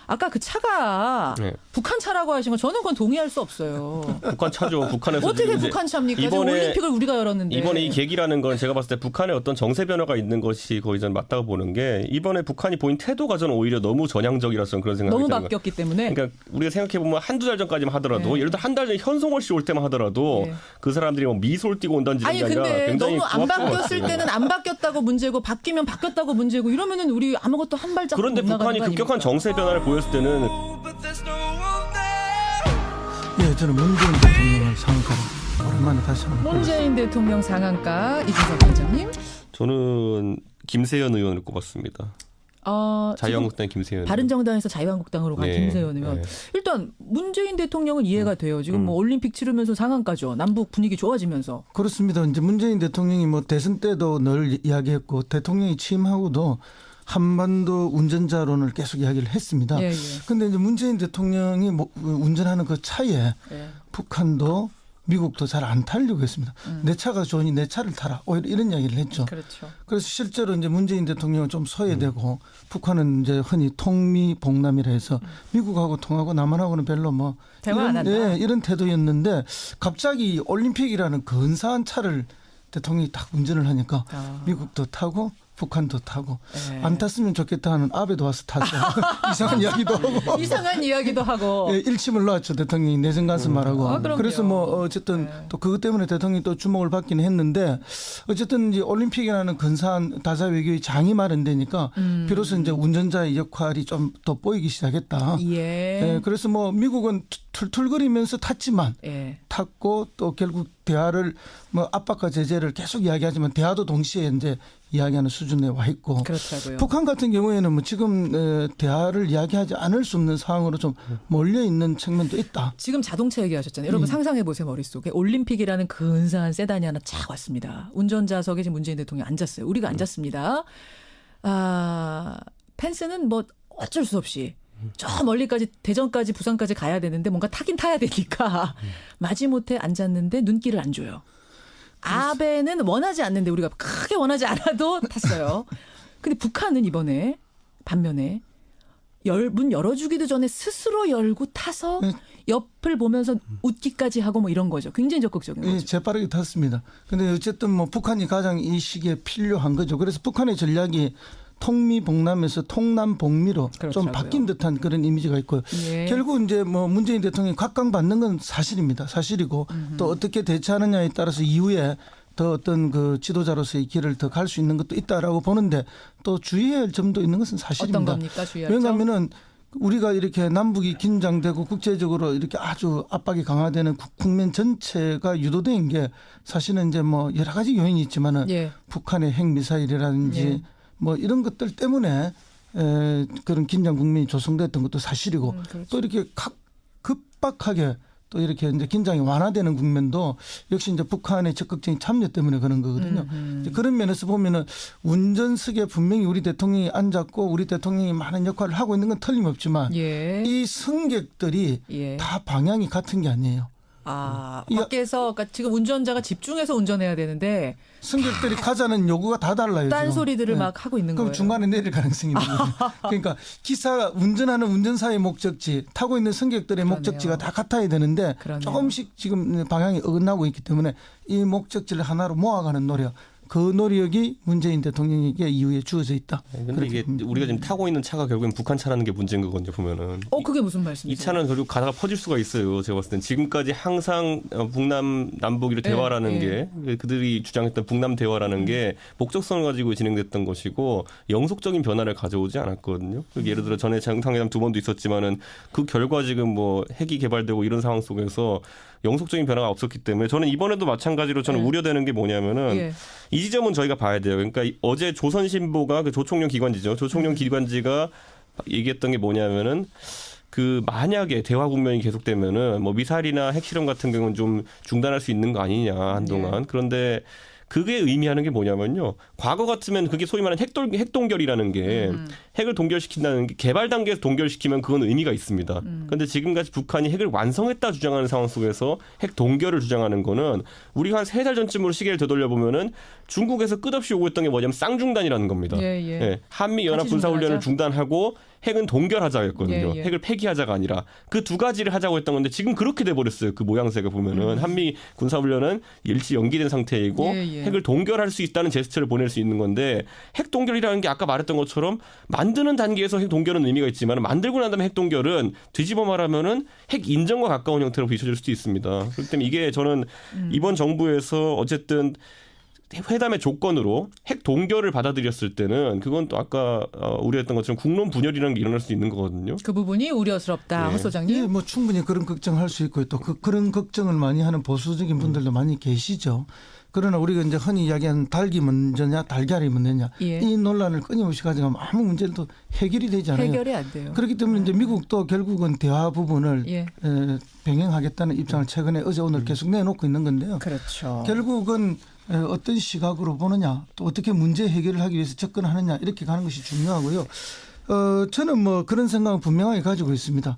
아까 그 차가 네. 북한 차라고 하신 거 저는 그건 동의할 수 없어요. 북한 차죠. 북한에서 어떻게 지금 이제 북한 차입니까? 지금 이번에 올림픽을 우리가 열었는데. 이번에 이 계기라는 건 제가 봤을 때 북한의 어떤 정세 변화가 있는 것이 거의 전 맞다고 보는 게 이번에 북한이 보인 태도가 저는 오히려 너무 전향적이라서 저는 그런 생각이 너무 드는 거예요. 바뀌었기 때문에. 그러니까 우리가 생각해 보면 한두 달 전까지만 하더라도 네. 예를 들어 한 달 전에 현송월 씨 올 때만 하더라도 네. 그 사람들이 뭐 미소를 띠고 온다는 아니 지적이 아니라 근데 굉장히 너무 안 고맙다고 바뀌었을 봤어요. 때는 안 바뀌었다고 문제고 바뀌면 바뀌었다고 문제고 이러면은 우리 아무것도 한 발짝 그런데 못 나가는 북한이 거 급격한 아닙니까? 정세 변화를 보였을 때는 예, 저는 문재인 대통령을 상가로 오랜만에 다시 한번 문재인 대통령 상한가 이준석 회장님. 저는 김세연 의원을 꼽았습니다. 자유한국당 김세연. 바른정당에서 자유한국당으로 간 네, 김세연 의원. 네. 일단 문재인 대통령은 이해가 돼요. 지금 뭐 올림픽 치르면서 상한가죠. 남북 분위기 좋아지면서. 그렇습니다. 이제 문재인 대통령이 뭐 대선 때도 늘 이야기했고 대통령이 취임하고도 한반도 운전자론을 계속 이야기를 했습니다. 예, 예. 그런데 이제 문재인 대통령이 운전하는 그 차에 예. 북한도 미국도 잘 안 타려고 했습니다. 내 차가 좋으니 내 차를 타라. 오히려 이런 이야기를 했죠. 그렇죠. 그래서 실제로 이제 문재인 대통령은 좀 소외되고 북한은 이제 흔히 통미봉남이라 해서 미국하고 통하고 남한하고는 별로 뭐 대화 안 한다. 네, 이런 태도였는데 갑자기 올림픽이라는 근사한 차를 대통령이 딱 운전을 하니까 미국도 타고 북한도 타고 네. 안 탔으면 좋겠다 하는 아베도 와서 탔죠. 이상한 이야기도 하고. 이상한 이야기도 하고. 예, 일침을 놓았죠. 대통령이 내정 가서 말하고. 아, 그럼요. 그래서 뭐 어쨌든 네. 또 그것 때문에 대통령이 또 주목을 받기는 했는데 어쨌든 이제 올림픽이라는 근사한 다자 외교의 장이 마련되니까 비로소 이제 운전자의 역할이 좀 더 보이기 시작했다. 예. 예, 그래서 뭐 미국은 툴툴거리면서 탔지만 예. 탔고 또 결국 대화를 뭐 압박과 제재를 계속 이야기하지만 대화도 동시에 이제 이야기하는 수준에 와 있고. 그렇다고요. 북한 같은 경우에는 뭐 지금 대화를 이야기하지 않을 수 없는 상황으로 좀 몰려 있는 측면도 있다. 지금 자동차 얘기하셨잖아요. 여러분 상상해 보세요. 머릿속에 올림픽이라는 근사한 세단이 하나 쫙 왔습니다. 운전자석에 지금 문재인 대통령이 앉았어요. 우리가 앉았습니다. 펜스는 뭐 어쩔 수 없이 저 멀리까지 대전까지 부산까지 가야 되는데 뭔가 타긴 타야 되니까 마지못해 앉았는데 눈길을 안 줘요. 아베는 원하지 않는데 우리가 크게 원하지 않아도 탔어요. 근데 북한은 이번에 반면에 문 열어주기도 전에 스스로 열고 타서 옆을 보면서 웃기까지 하고 뭐 이런 거죠. 굉장히 적극적인 예, 거죠. 재빠르게 탔습니다. 근데 어쨌든 뭐 북한이 가장 이 시기에 필요한 거죠. 그래서 북한의 전략이 통미봉남에서 통남봉미로 좀 그렇더라고요. 바뀐 듯한 그런 이미지가 있고요. 예. 결국 이제 뭐 문재인 대통령이 각광받는 건 사실입니다. 사실이고 또 어떻게 대처하느냐에 따라서 이후에 더 어떤 그 지도자로서의 길을 더 갈 수 있는 것도 있다라고 보는데 또 주의해야 할 점도 있는 것은 사실입니다. 어떤 겁니까? 주의할 점? 왜냐하면은 우리가 이렇게 남북이 긴장되고 국제적으로 이렇게 아주 압박이 강화되는 국면 전체가 유도된 게 사실은 이제 뭐 여러 가지 요인이 있지만은 예. 북한의 핵미사일이라든지 예. 뭐 이런 것들 때문에 그런 긴장 국면이 조성됐던 것도 사실이고 그렇죠. 또 이렇게 급박하게 또 이렇게 이제 긴장이 완화되는 국면도 역시 이제 북한의 적극적인 참여 때문에 그런 거거든요. 이제 그런 면에서 보면은 운전석에 분명히 우리 대통령이 앉았고 우리 대통령이 많은 역할을 하고 있는 건 틀림없지만 예. 이 승객들이 예. 다 방향이 같은 게 아니에요. 밖에서 그러니까 지금 운전자가 집중해서 운전해야 되는데 승객들이 가자는 요구가 다 달라요. 딴 지금. 소리들을 네. 막 하고 있는 그럼 거예요. 중간에 내릴 가능성이 있는 거예요. 그러니까 기사 운전하는 운전사의 목적지, 타고 있는 승객들의 그러네요. 목적지가 다 같아야 되는데 그러네요. 조금씩 지금 방향이 어긋나고 있기 때문에 이 목적지를 하나로 모아가는 노력, 그 노력이 문재인 대통령에게 이후에 주어져 있다. 근데 이게 우리가 지금 타고 있는 차가 결국엔 북한 차라는 게 문제인 거거든요. 보면은. 그게 무슨 이 말씀이세요? 차는 결국 가다가 퍼질 수가 있어요. 제가 봤을 땐 지금까지 항상 북남 남북 이런 대화라는 게 그들이 주장했던 북남 대화라는 게 목적성을 가지고 진행됐던 것이고 영속적인 변화를 가져오지 않았거든요. 예를 들어 전에 정상회담 2번도 있었지만은 그 결과 지금 뭐 핵이 개발되고 이런 상황 속에서 영속적인 변화가 없었기 때문에 저는 이번에도 마찬가지로 저는 우려되는 게 뭐냐면은 이 지점은 저희가 봐야 돼요. 그러니까 어제 조선신보가 그 조총련 기관지죠. 조총련 기관지가 얘기했던 게 뭐냐면은 그 만약에 대화 국면이 계속되면은 뭐 미사일이나 핵실험 같은 경우는 좀 중단할 수 있는 거 아니냐 한동안. 그런데 그게 의미하는 게 뭐냐면요. 과거 같으면 그게 소위 말하는 핵동결이라는 게 핵을 동결시킨다는 게 개발 단계에서 동결시키면 그건 의미가 있습니다. 그런데 지금까지 북한이 핵을 완성했다 주장하는 상황 속에서 핵 동결을 주장하는 거는 우리가 한 3달 전쯤으로 시계를 되돌려 보면은 중국에서 끝없이 요구했던 게 뭐냐면 쌍중단이라는 겁니다. 한미 연합 군사 훈련을 중단하고 핵은 동결하자였거든요. 예. 핵을 폐기하자가 아니라 그 두 가지를 하자고 했던 건데 지금 그렇게 돼 버렸어요. 그 모양새가 보면은 한미 군사훈련은 일시 연기된 상태이고 예. 핵을 동결할 수 있다는 제스처를 보낼 수 있는 건데 핵 동결이라는 게 아까 말했던 것처럼 만드는 단계에서 핵 동결은 의미가 있지만 만들고 난 다음에 핵 동결은 뒤집어 말하면은 핵 인정과 가까운 형태로 비춰질 수도 있습니다. 그렇기 때문에 이게 저는 이번 정부에서 어쨌든 회담의 조건으로 핵 동결을 받아들였을 때는 그건 또 아까 우려했던 것처럼 국론 분열이라는 게 일어날 수 있는 거거든요. 그 부분이 우려스럽다, 예. 허 소장님. 예, 뭐 충분히 그런 걱정할 수 있고 또 그런 걱정을 많이 하는 보수적인 분들도 많이 계시죠. 그러나 우리가 이제 흔히 이야기하는 닭이 먼저냐 달걀이 먼저냐 예. 이 논란을 끊임없이 가져가면 아무 문제도 해결이 되지 않아요. 해결이 안 돼요. 그렇기 때문에 이제 미국도 결국은 대화 부분을 예. 병행하겠다는 입장을 최근에 어제 오늘 계속 내놓고 있는 건데요. 그렇죠. 결국은 어떤 시각으로 보느냐 또 어떻게 문제 해결을 하기 위해서 접근하느냐 이렇게 가는 것이 중요하고요. 저는 뭐 그런 생각을 분명하게 가지고 있습니다.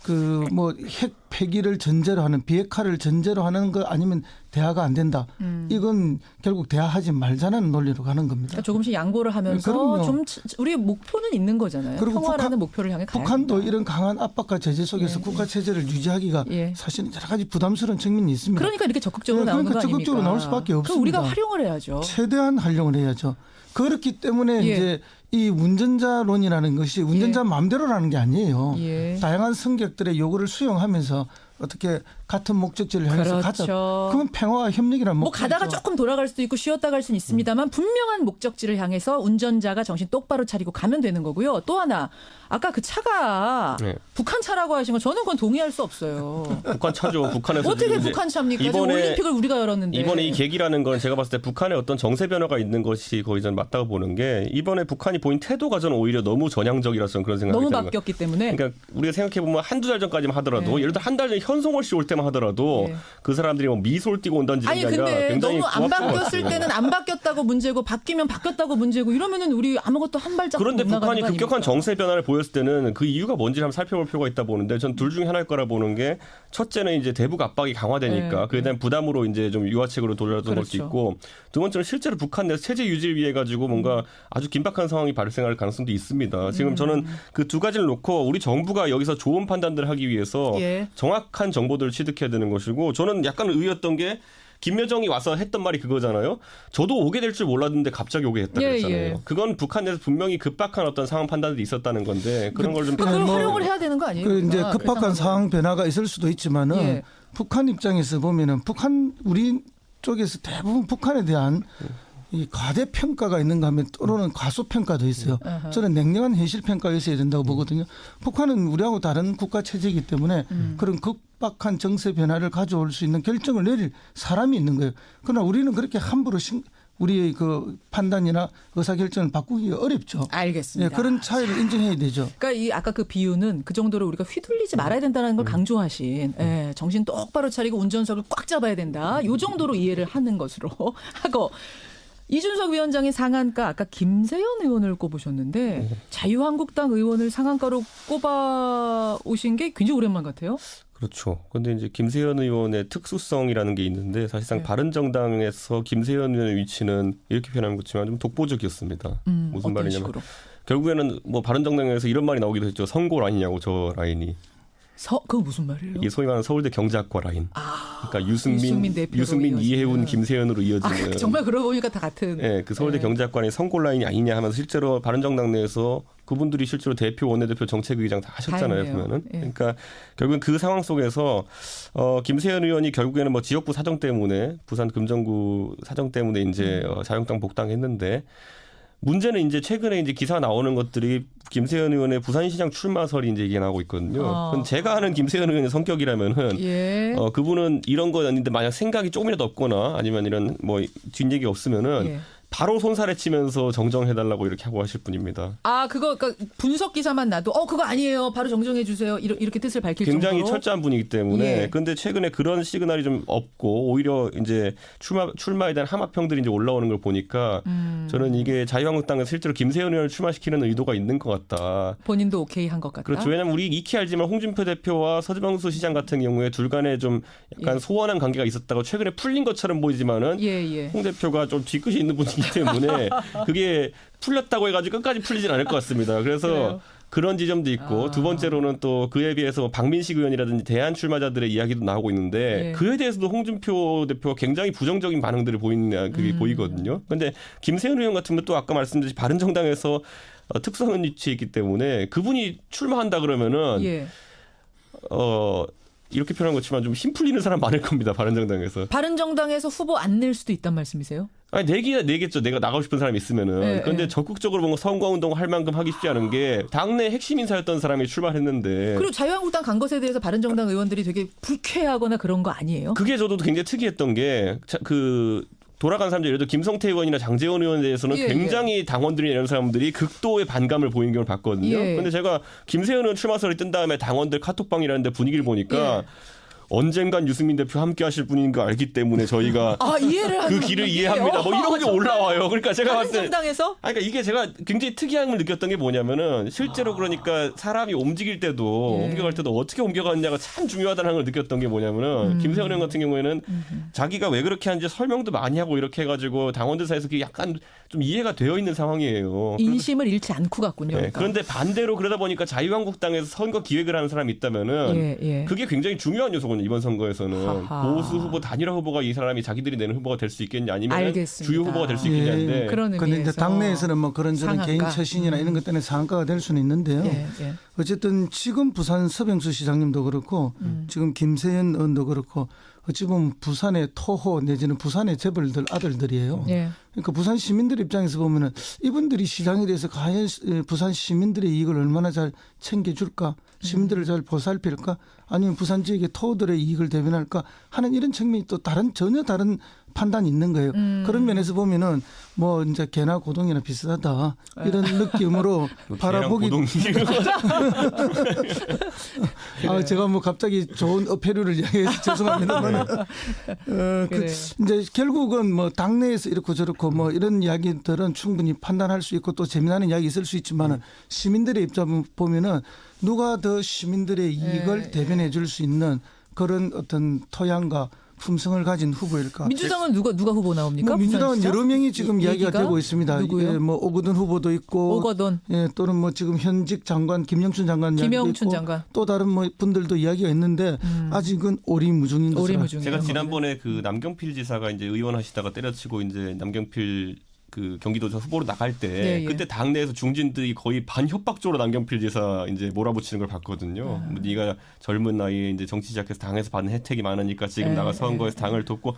그 뭐 핵 폐기를 전제로 하는 비핵화를 전제로 하는 거 아니면 대화가 안 된다. 이건 결국 대화하지 말자는 논리로 가는 겁니다. 그러니까 조금씩 양보를 하면서 그럼요. 좀 우리의 목표는 있는 거잖아요. 그리고 평화라는 목표를 향해 가야 북한도 된다. 이런 강한 압박과 제재 속에서 예. 국가 체제를 유지하기가 예. 사실은 여러 가지 부담스러운 측면이 있습니다. 그러니까 이렇게 적극적으로 네, 나오는 그러니까 거 아닙니까? 적극적으로 나올 수밖에 그럼 없습니다. 우리가 활용을 해야죠. 최대한 활용을 해야죠. 그렇기 때문에 예. 이제 이 운전자론이라는 것이 운전자 마음대로라는 게 아니에요. 예. 다양한 승객들의 요구를 수용하면서 어떻게 같은 목적지를 향해서 가자. 그렇죠. 그건 평화와 협력이라는 뭐 목적이죠. 가다가 조금 돌아갈 수도 있고 쉬었다 갈 수는 있습니다만 분명한 목적지를 향해서 운전자가 정신 똑바로 차리고 가면 되는 거고요. 또 하나 아까 그 차가 네. 북한 차라고 하신 거 저는 그건 동의할 수 없어요. 북한 차죠. 북한에서 어떻게 지금 이제 북한 차입니까? 지금 이번에 올림픽을 우리가 열었는데. 이번에 이 계기라는 건 제가 봤을 때 북한의 어떤 정세 변화가 있는 것이 거의 전 맞다고 보는 게 이번에 북한이 보인 태도가 저는 오히려 너무 전향적이라서 저는 그런 생각이 너무 드는 거예요. 바뀌었기 때문에. 그러니까 우리가 생각해 보면 한두 달 전까지만 하더라도 네. 예를 들어 한 달 전에 현송월 씨 올 때만 하더라도 네. 그 사람들이 뭐 미소를 띠고 온다는 아니 게 아니라 근데 굉장히 너무 안 고맙다고 바뀌었을 봤어요. 때는 안 바뀌었다고 문제고 바뀌면 바뀌었다고 문제고 이러면은 우리 아무것도 한 발짝 그런데 못 나가는 북한이 거 급격한 아닙니까? 정세 변화를 보였을 때는 그 이유가 뭔지 한번 살펴볼 필요가 있다 보는데 전 둘 중에 하나일 거라 보는 게 첫째는 이제 대북 압박이 강화되니까 네, 그에 대한 부담으로 이제 좀 유화책으로 돌아왔던 그렇죠. 것도 있고 두 번째는 실제로 북한 내에서 체제 유지를 위해 가지고 뭔가 아주 긴박한 상황이 발생할 가능성도 있습니다. 지금 저는 그 두 가지를 놓고 우리 정부가 여기서 좋은 판단들을 하기 위해서 예. 정확한 정보들을 취득해야 되는 것이고 저는 약간 의외였던 게 김여정이 와서 했던 말이 그거잖아요. 저도 오게 될 줄 몰랐는데 갑자기 오게 했다 예, 그랬잖아요. 예. 그건 북한 내에서 분명히 급박한 어떤 상황 판단들이 있었다는 건데 그런 걸 좀 그걸 뭐 활용을 해야 되는 거 아니에요? 그 이제 우리가? 급박한 그런 상황 변화가 있을 수도 있지만은 예. 북한 입장에서 보면은 북한 우리 쪽에서 대부분 북한에 대한 이 과대평가가 있는가 하면 또는 과소평가도 있어요. 아하. 저는 냉정한 현실평가가 있어야 된다고 보거든요. 북한은 우리하고 다른 국가 체제이기 때문에 그런 급박한 정세 변화를 가져올 수 있는 결정을 내릴 사람이 있는 거예요. 그러나 우리는 그렇게 함부로 우리의 그 판단이나 의사결정을 바꾸기가 어렵죠. 알겠습니다. 예, 그런 차이를 인정해야 되죠. 그러니까 이 아까 그 비유는 그 정도로 우리가 휘둘리지 말아야 된다는 걸 강조하신 예, 정신 똑바로 차리고 운전석을 꽉 잡아야 된다. 요 정도로 이해를 하는 것으로 하고 이준석 위원장이 상한가 아까 김세연 의원을 꼽으셨는데 자유한국당 의원을 상한가로 꼽아 오신 게 굉장히 오랜만 같아요. 그렇죠. 그런데 이제 김세연 의원의 특수성이라는 게 있는데 사실상 네. 바른정당에서 김세연 의원의 위치는 이렇게 표현하면 그렇지만 좀 독보적이었습니다. 무슨 어떤 말이냐면 식으로? 결국에는 뭐 바른정당에서 이런 말이 나오기도 했죠. 선골 아니냐고 저 라인이. 그건 무슨 말이에요? 이게 소위 말하는 서울대 경제학과 라인. 그러니까 유승민 대표로 이해훈, 이어지는. 김세연으로 이어지는. 정말 그러고 보니까 다 같은. 네, 그 서울대 네. 경제학과의 선골 라인이 아니냐 하면서 실제로 바른정당 내에서 그분들이 실제로 대표, 원내대표, 정책의장 다 하셨잖아요. 다 했네요. 보면은. 예. 그러니까 결국은 그 상황 속에서 김세연 의원이 결국에는 뭐 지역구 사정 때문에 부산 금정구 사정 때문에 이제 자유한국당 복당했는데 문제는 이제 최근에 이제 기사 나오는 것들이 김세연 의원의 부산시장 출마설이 이제 이게 나오고 있거든요. 그건 제가 아는 김세연 의원의 성격이라면은 예. 그분은 이런 거 아닌데 만약 생각이 조금이라도 없거나 아니면 이런 뭐 뒷얘기 없으면은 예. 바로 손살에 치면서 정정해달라고 이렇게 하고 하실 분입니다. 그러니까 분석 기사만 나도 그거 아니에요. 바로 정정해 주세요. 이렇게 뜻을 밝힐 굉장히 정도로. 철저한 분이기 때문에 예. 근데 최근에 그런 시그널이 좀 없고 오히려 이제 출마에 대한 함합평들이 이제 올라오는 걸 보니까 저는 이게 자유한국당에서 실제로 김세연 의원을 출마시키는 의도가 있는 것 같다. 본인도 오케이 한 것 같다. 그렇죠. 왜냐하면 우리 익히 알지만 홍준표 대표와 서지방수 시장 같은 경우에 둘 간에 좀 약간 예. 소원한 관계가 있었다고 최근에 풀린 것처럼 보이지만은 예. 홍 대표가 좀 뒤끝이 있는 분이기 때문에 그게 풀렸다고 해가지고 끝까지 풀리진 않을 것 같습니다. 그래서 그래요. 그런 지점도 있고 두 번째로는 또 그에 비해서 박민식 의원이라든지 대안 출마자들의 이야기도 나오고 있는데 예. 그에 대해서도 홍준표 대표가 굉장히 부정적인 반응들을 보이는 그게 보이거든요. 그런데 김세현 의원 같은 경우 또 아까 말씀드린 바른정당에서 특수한 위치에 있기 때문에 그분이 출마한다 그러면은 예. 이렇게 표현한 것지만 좀 힘 풀리는 사람 많을 겁니다. 바른정당에서. 바른정당에서 후보 안 낼 수도 있단 말씀이세요? 아니 내겠죠. 내가 나가고 싶은 사람이 있으면은. 네, 그런데 네. 적극적으로 뭔가 선거운동 할 만큼 하기 쉽지 않은 게 당내 핵심 인사였던 사람이 출마했는데. 그리고 자유한국당 간 것에 대해서 바른정당 의원들이 되게 불쾌하거나 그런 거 아니에요? 그게 저도 굉장히 특이했던 게 돌아간 사람들 예를 들어 김성태 의원이나 장제원 의원에 대해서는 예, 굉장히 당원들이나 이런 사람들이 극도의 반감을 보이는 경우를 봤거든요. 예. 그런데 제가 김세현 의원 출마설이 뜬 다음에 당원들 카톡방이라는데 분위기를 보니까 예. 언젠간 유승민 대표 함께 하실 분인 거 알기 때문에 저희가 이해를 그 하는 길을 이해합니다. 뭐 이런 게 올라와요. 그러니까 제가 봤을 때 바른정당에서 그러니까 이게 제가 굉장히 특이함을 느꼈던 게 뭐냐면은 실제로 그러니까 사람이 움직일 때도 예. 옮겨갈 때도 어떻게 옮겨가느냐가 참 중요하다는 걸 느꼈던 게 뭐냐면은 김세현 의원 같은 경우에는 자기가 왜 그렇게 하는지 설명도 많이 하고 이렇게 해가지고 당원들 사이에서 그게 약간 좀 이해가 되어 있는 상황이에요. 인심을 잃지 않고 갔군요. 네, 그러니까. 그런데 반대로 그러다 보니까 자유한국당에서 선거 기획을 하는 사람이 있다면은 예. 그게 굉장히 중요한 요소거든요. 이번 선거에서는 하하. 보수 후보 단일화 후보가 이 사람이 자기들이 내는 후보가 될 수 있겠냐 아니면 알겠습니다. 주요 후보가 될 수 예. 있겠냐인데 그런 근데 이제 의미에서 당내에서는 뭐 그런저런 상한가? 개인 처신이나 이런 것 때문에 상한가가 될 수는 있는데요. 예. 어쨌든 지금 부산 서병수 시장님도 그렇고 지금 김세현 의원도 그렇고 어찌 보면 부산의 토호 내지는 부산의 재벌들 아들들이에요. 예. 그러니까 부산 시민들 입장에서 보면은 이분들이 시장에 대해서 과연 부산 시민들의 이익을 얼마나 잘 챙겨줄까, 시민들을 잘 보살필까, 아니면 부산 지역의 토호들의 이익을 대변할까 하는 이런 측면이 또 전혀 다른 판단이 있는 거예요. 그런 면에서 보면은 뭐 이제 개나 고동이나 비슷하다 이런 느낌으로 바라보기. 제가 뭐 갑자기 좋은 어폐류를 이야기해서 죄송합니다만, 그래. 이제 결국은 뭐 당내에서 이렇고 저렇고 뭐 이런 이야기들은 충분히 판단할 수 있고 또 재미나는 이야기 있을 수 있지만은 시민들의 입장 보면은 누가 더 시민들의 이익을 대변해 줄 수 있는 그런 어떤 토양과 품성을 가진 후보일까? 민주당은 누가 후보 나옵니까? 뭐 민주당은 부산시장? 여러 명이 지금 이야기가 얘기가? 되고 있습니다. 누구요? 예, 뭐 오거돈 후보도 있고, 오거돈. 예, 또는 뭐 지금 현직 장관 김영춘 장관 이야기도 김영춘 있고, 장관. 또 다른 뭐 분들도 이야기가 있는데 아직은 오리무중인 것으로. 오리무중이에요. 제가 지난번에 그 남경필 지사가 이제 의원 하시다가 때려치고 이제 남경필 그 경기도지사 후보로 나갈 때 예, 예. 그때 당내에서 중진들이 거의 반협박적으로 남경필 지사 이제 몰아붙이는 걸 봤거든요. 뭐 네가 젊은 나이에 이제 정치 시작해서 당에서 받는 혜택이 많으니까 지금 예, 나가 선거에서 당을 돕고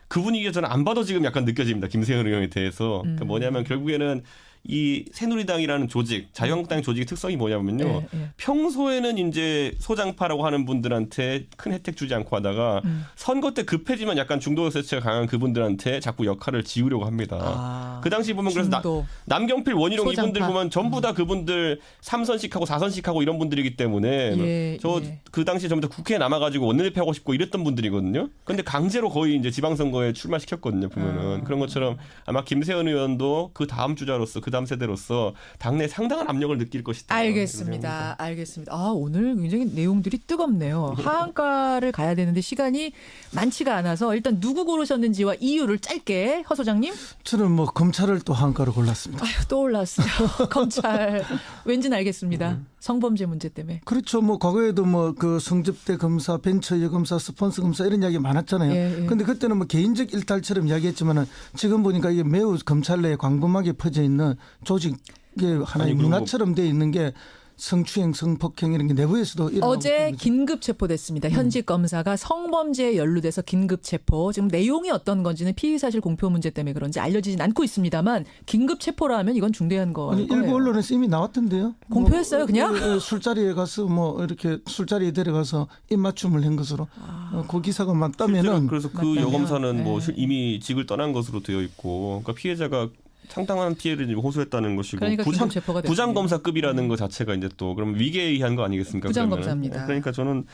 그 분위기가 저는 안 봐도 지금 약간 느껴집니다. 김세현 의원에 대해서. 그러니까 뭐냐면 결국에는 이 새누리당이라는 조직, 자유한국당 조직의 특성이 뭐냐면요. 예. 평소에는 이제 소장파라고 하는 분들한테 큰 혜택 주지 않고 하다가 선거 때 급해지면 약간 중도 세체가 강한 그분들한테 자꾸 역할을 지우려고 합니다. 그 당시 보면 그래서 중도. 남경필, 원희룡 소장파. 이분들 보면 전부 다 그분들 3선씩 하고 4선씩 하고 이런 분들이기 때문에 예. 그 당시에 전부 다 국회에 남아가지고 원내대표 하고 싶고 이랬던 분들이거든요. 근데 강제로 거의 이제 지방선거에 출마시켰거든요. 보면은 그런 것처럼 아마 김세현 의원도 그 다음 주자로서 그 다음 세대로서 당내 상당한 압력을 느낄 것이다. 알겠습니다. 오늘 굉장히 내용들이 뜨겁네요. 하한가를 가야 되는데 시간이 많지가 않아서 일단 누구 고르셨는지와 이유를 짧게 허 소장님. 저는 뭐 검찰을 또 한가로 골랐습니다. 또 올랐어요. 검찰. 왠지는 알겠습니다. 성범죄 문제 때문에. 그렇죠. 뭐 과거에도 뭐 그 성접대 검사, 벤처 검사, 스폰서 검사 이런 이야기 많았잖아요. 예. 근데 그때는 뭐 개인적 일탈처럼 이야기했지만은 지금 보니까 이게 매우 검찰 내에 광범하게 퍼져 있는 조직의 하나의 아니, 그리고 문화처럼 돼 있는 게 성추행, 성폭행 이런 게 내부에서도 일어나고 어제 있습니다. 긴급 체포됐습니다. 현직 검사가 성범죄에 연루돼서 긴급 체포. 지금 내용이 어떤 건지는 피의사실 공표 문제 때문에 그런지 알려지진 않고 있습니다만 긴급 체포라 하면 이건 중대한 거예요. 아니, 일부 언론에서 이미 나왔던데요. 공표했어요, 그냥? 술자리에 가서 뭐 이렇게 술자리에 데려가서 입맞춤을 한 것으로 그 기사가 맞다면은 그래서 그 맞다면, 여검사는 뭐 네. 이미 직을 떠난 것으로 되어 있고, 그러니까 피해자가 상당한 피해를 호소했다는 것이고 그러니까 긴급 체포가 됐군요. 부장검사급이라는 것 자체가 이제 또 그럼 위계에 의한 거 아니겠습니까? 부장검사입니다. 그러면은. 그러니까 저는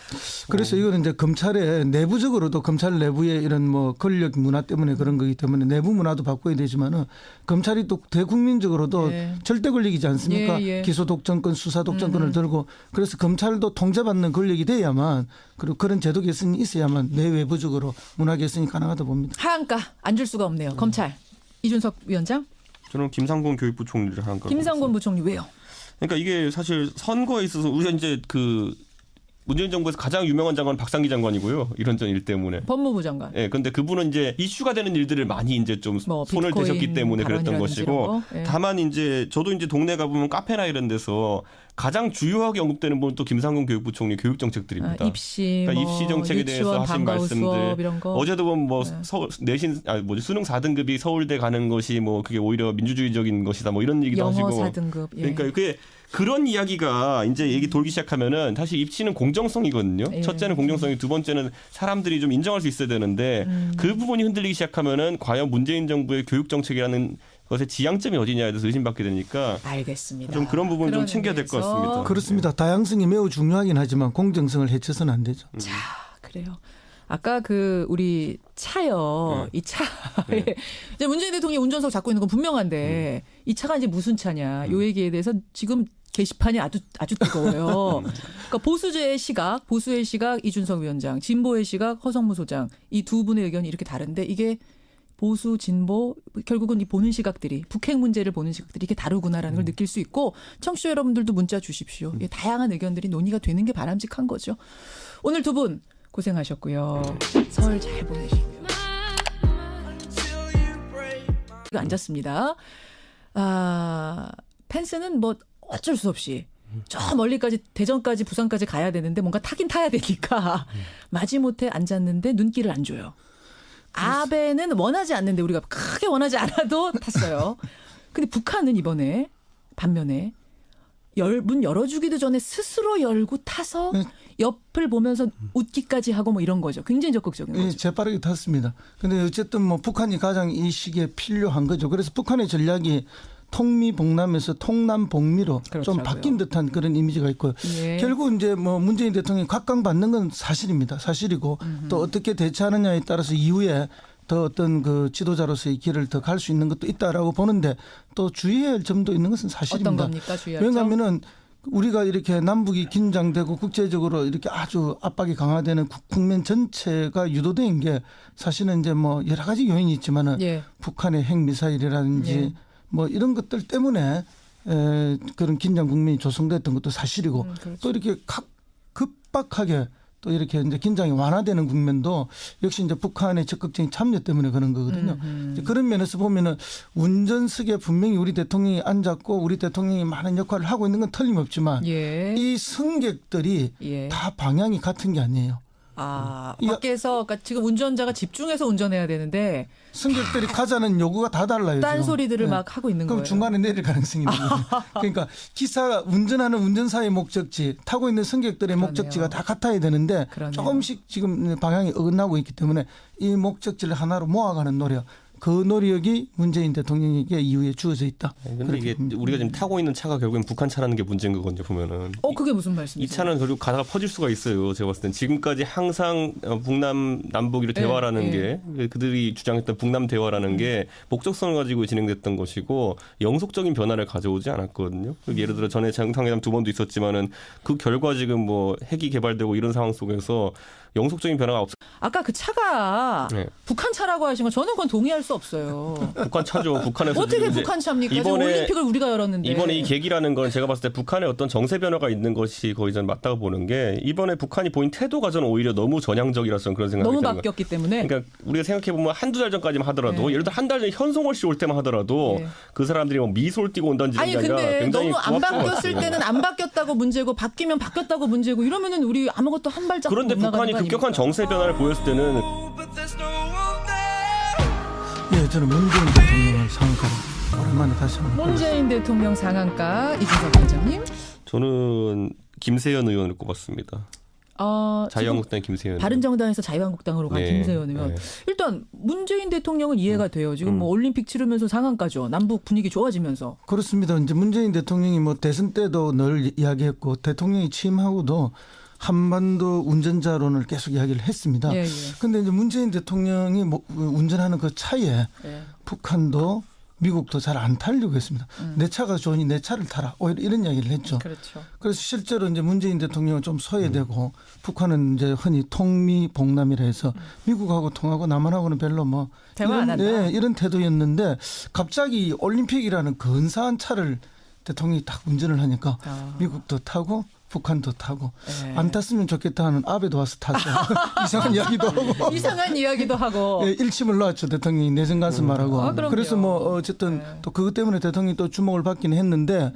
그래서 이거는 이제 검찰의 내부적으로도 검찰 내부의 이런 뭐 권력 문화 때문에 그런 거기 때문에 내부 문화도 바꿔야 되지만은 검찰이 또 대국민적으로도 예. 절대 권력이지 않습니까? 예. 기소 독점권, 수사 독점권을 들고 그래서 검찰도 통제받는 권력이 돼야만 그리고 그런 제도 개선이 있어야만 내외부적으로 문화 개선이 가능하다 봅니다. 하한가 안 줄 수가 없네요. 검찰. 이준석 위원장. 저는 김상곤 교육부 총리를 한 거. 김상곤 부총리 왜요? 그러니까 이게 사실 선거에 있어서 우리가 이제 그 문재인 정부에서 가장 유명한 장관은 박상기 장관이고요. 이런 전 일 때문에. 법무부 장관. 예, 근데 그분은 이제 이슈가 되는 일들을 많이 이제 좀 뭐 손을 비트코인 대셨기 때문에 그랬던 발언이라든지 것이고, 이런 거? 예. 다만 이제 저도 이제 동네 가보면 카페나 이런 데서 가장 주요하게 언급되는 분은 또 김상곤 교육부 총리 교육 정책들입니다. 입시, 그러니까 입시 정책에 대해서 유치원 하신 방과후 말씀들. 수업 이런 거. 어제도 보면 뭐 서울 내신 수능 4등급이 서울대 가는 것이 뭐 그게 오히려 민주주의적인 것이다 뭐 이런 얘기도 영어 하시고. 4등급. 예. 그러니까 그게 그런 이야기가 이제 얘기 돌기 시작하면은 사실 입시는 공정성이거든요. 예. 첫째는 공정성이, 두 번째는 사람들이 좀 인정할 수 있어야 되는데 그 부분이 흔들리기 시작하면은 과연 문재인 정부의 교육 정책이라는 것의 지향점이 어디냐에 대해서 의심받게 되니까 알겠습니다. 좀 그런 부분 좀 그런 챙겨야 될 것 의미에서 같습니다. 그렇습니다. 다양성이 매우 중요하긴 하지만 공정성을 해쳐서는 안 되죠. 자, 그래요. 아까 그 우리 차요. 이 차에 이제 문재인 대통령이 운전석 잡고 있는 건 분명한데 이 차가 이제 무슨 차냐. 요 얘기에 대해서 지금 게시판이 아주 뜨거워요. 그러니까 보수의 시각 이준석 위원장, 진보의 시각 허성무 소장, 이 두 분의 의견이 이렇게 다른데 이게 보수 진보 결국은 이 보는 시각들이 북핵 문제를 보는 시각들이 이게 다르구나라는 걸 느낄 수 있고 청취자 여러분들도 문자 주십시오. 이 다양한 의견들이 논의가 되는 게 바람직한 거죠. 오늘 두 분 고생하셨고요. 설 잘 보내시고요. 앉았습니다. 펜스는 뭐 어쩔 수 없이 저 멀리까지 대전까지 부산까지 가야 되는데 뭔가 타긴 타야 되니까 마지못해 앉았는데 눈길을 안 줘요. 아베는 원하지 않는데 우리가 크게 원하지 않아도 탔어요. 근데 북한은 이번에 반면에 문 열어주기도 전에 스스로 열고 타서 옆을 보면서 웃기까지 하고 뭐 이런 거죠. 굉장히 적극적인 거죠. 예, 재빠르게 탔습니다. 근데 어쨌든 뭐 북한이 가장 이 시기에 필요한 거죠. 그래서 북한의 전략이 통미봉남에서 통남봉미로 좀 그렇더라고요. 바뀐 듯한 그런 이미지가 있고요. 예. 결국 이제 뭐 문재인 대통령이 각광받는 건 사실입니다. 사실이고 또 어떻게 대처하느냐에 따라서 이후에 더 어떤 그 지도자로서의 길을 더 갈 수 있는 것도 있다라고 보는데 또 주의해야 할 점도 있는 것은 사실입니다. 어떤 겁니까? 주의할 점? 왜냐하면은 우리가 이렇게 남북이 긴장되고 국제적으로 이렇게 아주 압박이 강화되는 국면 전체가 유도된 게 사실은 이제 뭐 여러 가지 요인이 있지만은 예. 북한의 핵미사일이라든지 예. 뭐 이런 것들 때문에 그런 긴장 국면이 조성됐던 것도 사실이고 그렇죠. 또 이렇게 급박하게 또 이렇게 이제 긴장이 완화되는 국면도 역시 이제 북한의 적극적인 참여 때문에 그런 거거든요. 이제 그런 면에서 보면은 운전석에 분명히 우리 대통령이 앉았고 우리 대통령이 많은 역할을 하고 있는 건 틀림없지만 예. 이 승객들이 예. 다 방향이 같은 게 아니에요. 밖에서 그러니까 지금 운전자가 집중해서 운전해야 되는데 승객들이 가자는 요구가 다 달라요. 딴 지금. 소리들을 네. 막 하고 있는 그럼 거예요. 중간에 내릴 가능성이 있는 거예요. 그러니까 기사가 운전하는 운전사의 목적지, 타고 있는 승객들의 그러네요. 목적지가 다 같아야 되는데 그러네요. 조금씩 지금 방향이 어긋나고 있기 때문에 이 목적지를 하나로 모아가는 노력, 그 노력이 문재인 대통령에게 이후에 주어져 있다. 근데 이게 우리가 지금 타고 있는 차가 결국엔 북한 차라는 게 문제인 거거든요. 보면은. 그게 무슨 이 말씀이세요? 차는 결국 가다가 퍼질 수가 있어요. 제가 봤을 땐 지금까지 항상 북남 남북 이렇게 대화라는 게 그들이 주장했던 북남 대화라는 게 목적성을 가지고 진행됐던 것이고 영속적인 변화를 가져오지 않았거든요. 예를 들어 전에 정상회담 2번도 있었지만은 그 결과 지금 뭐 핵이 개발되고 이런 상황 속에서 영속적인 변화가 없어. 아까 그 차가 네. 북한 차라고 하신 거 저는 그건 동의할 수 없어요. 북한 차죠. 북한에서 어떻게 지금 이제 북한 차입니까? 지금 이번에 올림픽을 우리가 열었는데. 이번에 이 계기라는 건 제가 봤을 때 북한의 어떤 정세 변화가 있는 것이 거의 전 맞다고 보는 게 이번에 북한이 보인 태도가 저는 오히려 너무 전향적이라서 저는 그런 생각이 너무 드는 거예요. 바뀌었기 때문에. 그러니까 우리가 생각해 보면 한두 달 전까지만 하더라도 네. 예를 들어 한 달 전에 현송월 씨 올 때만 하더라도 네. 그 사람들이 뭐 미소를 띠고 온다는 아니 게 아니라 근데 굉장히 너무 안 고맙던 것 바뀌었을 같아요. 때는 안 바뀌었다고 문제고 바뀌면 바뀌었다고 문제고 이러면은 우리 아무것도 한 발짝 그런데 못 나가는 북한이 거 급격한 아닙니까? 정세 변화를 보였을 때는 예, 저는 문재인 대통령을 상가로 오랜만에 다시 한번 문재인 대통령 상한가 이준석 위원장님. 저는 김세연 의원을 꼽았습니다. 지금 자유한국당 김세연. 바른정당에서 자유한국당으로 간 네. 김세연 의원. 네. 일단 문재인 대통령은 이해가 돼요. 지금 뭐 올림픽 치르면서 상한가죠. 남북 분위기 좋아지면서. 그렇습니다. 이제 문재인 대통령이 뭐 대선 때도 늘 이야기했고 대통령이 취임하고도 한반도 운전자론을 계속 이야기를 했습니다. 예, 예. 근데 이제 문재인 대통령이 운전하는 그 차에 예. 북한도 미국도 잘 안 타려고 했습니다. 내 차가 좋으니 내 차를 타라. 오히려 이런 이야기를 했죠. 그렇죠. 그래서 실제로 이제 문재인 대통령은 좀 소외되고 북한은 이제 흔히 통미봉남이라 해서 미국하고 통하고 남한하고는 별로 뭐 대화 안 한다. 이런 태도였는데 갑자기 올림픽이라는 근사한 차를 대통령이 딱 운전을 하니까 아. 미국도 타고 북한도 타고 네. 안 탔으면 좋겠다 하는 아베도 와서 탔어. 이상한 이야기도 하고. 이상한 이야기도 하고. 예, 일침을 놓았죠. 대통령이 내정 가서 말하고. 아, 그럼요. 그래서 뭐 어쨌든 네. 또 그것 때문에 대통령이 또 주목을 받기는 했는데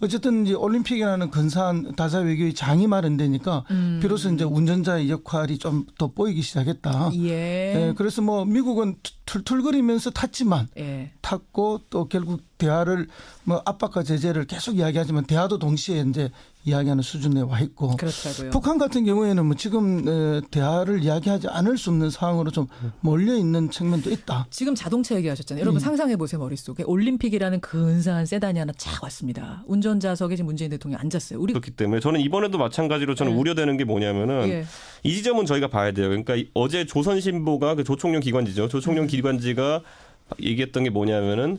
어쨌든 이제 올림픽이라는 근사한 다자 외교의 장이 마련되니까 비로소 이제 운전자의 역할이 좀 더 보이기 시작했다. 예. 예, 그래서 뭐 미국은 툴툴거리면서 탔지만 예. 탔고 또 결국 대화를 뭐 압박과 제재를 계속 이야기하지만 대화도 동시에 이제 이야기하는 수준에 와 있고 그렇다고요. 북한 같은 경우에는 뭐 지금 대화를 이야기하지 않을 수 없는 상황으로 좀 몰려 있는 측면도 있다. 지금 자동차 얘기하셨잖아요. 여러분 상상해 보세요. 머릿속에 올림픽이라는 근사한 세단이 하나 쫙 왔습니다. 운전자석에 지금 문재인 대통령이 앉았어요. 우리 그렇기 때문에 저는 이번에도 마찬가지로 저는 네. 우려되는 게 뭐냐면은 예. 이 지점은 저희가 봐야 돼요. 그러니까 어제 조선신보가 그 조총련 기관지죠. 조총련 기관지가 얘기했던 게 뭐냐면은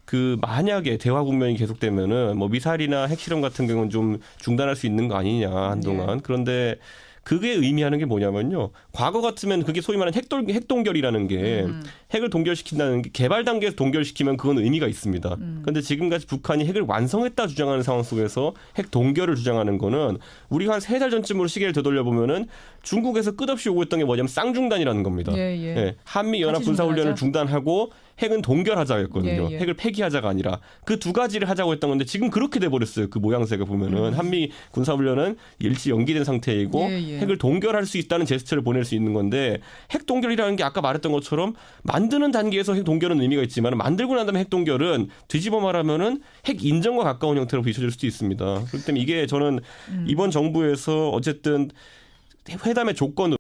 그 만약에 대화 국면이 계속되면은 뭐 미사일이나 핵실험 같은 경우는 좀 중단할 수 있는 거 아니냐 한동안. 그런데 그게 의미하는 게 뭐냐면요. 과거 같으면 그게 소위 말하는 핵동결이라는 게 핵을 동결시킨다는 게 개발 단계에서 동결시키면 그건 의미가 있습니다. 그런데 지금까지 북한이 핵을 완성했다 주장하는 상황 속에서 핵 동결을 주장하는 거는 우리가 한 3달 전쯤으로 시계를 되돌려 보면은 중국에서 끝없이 오고 있던 게 뭐냐면 쌍중단이라는 겁니다. 예, 예. 한미 연합 같이 군사훈련을 중단하자. 중단하고 핵은 동결하자였거든요. 예, 예. 핵을 폐기하자가 아니라 그 두 가지를 하자고 했던 건데 지금 그렇게 돼버렸어요. 그 모양새가 보면은 한미 군사훈련은 일시 연기된 상태이고 예, 예. 핵을 동결할 수 있다는 제스처를 보낼 수 있는 건데 핵 동결이라는 게 아까 말했던 것처럼 만드는 단계에서 핵 동결은 의미가 있지만 만들고 난 다음에 핵 동결은 뒤집어 말하면은 핵 인정과 가까운 형태로 비춰질 수도 있습니다. 그렇기 때문에 이게 저는 이번 정부에서 어쨌든 회담의 조건으로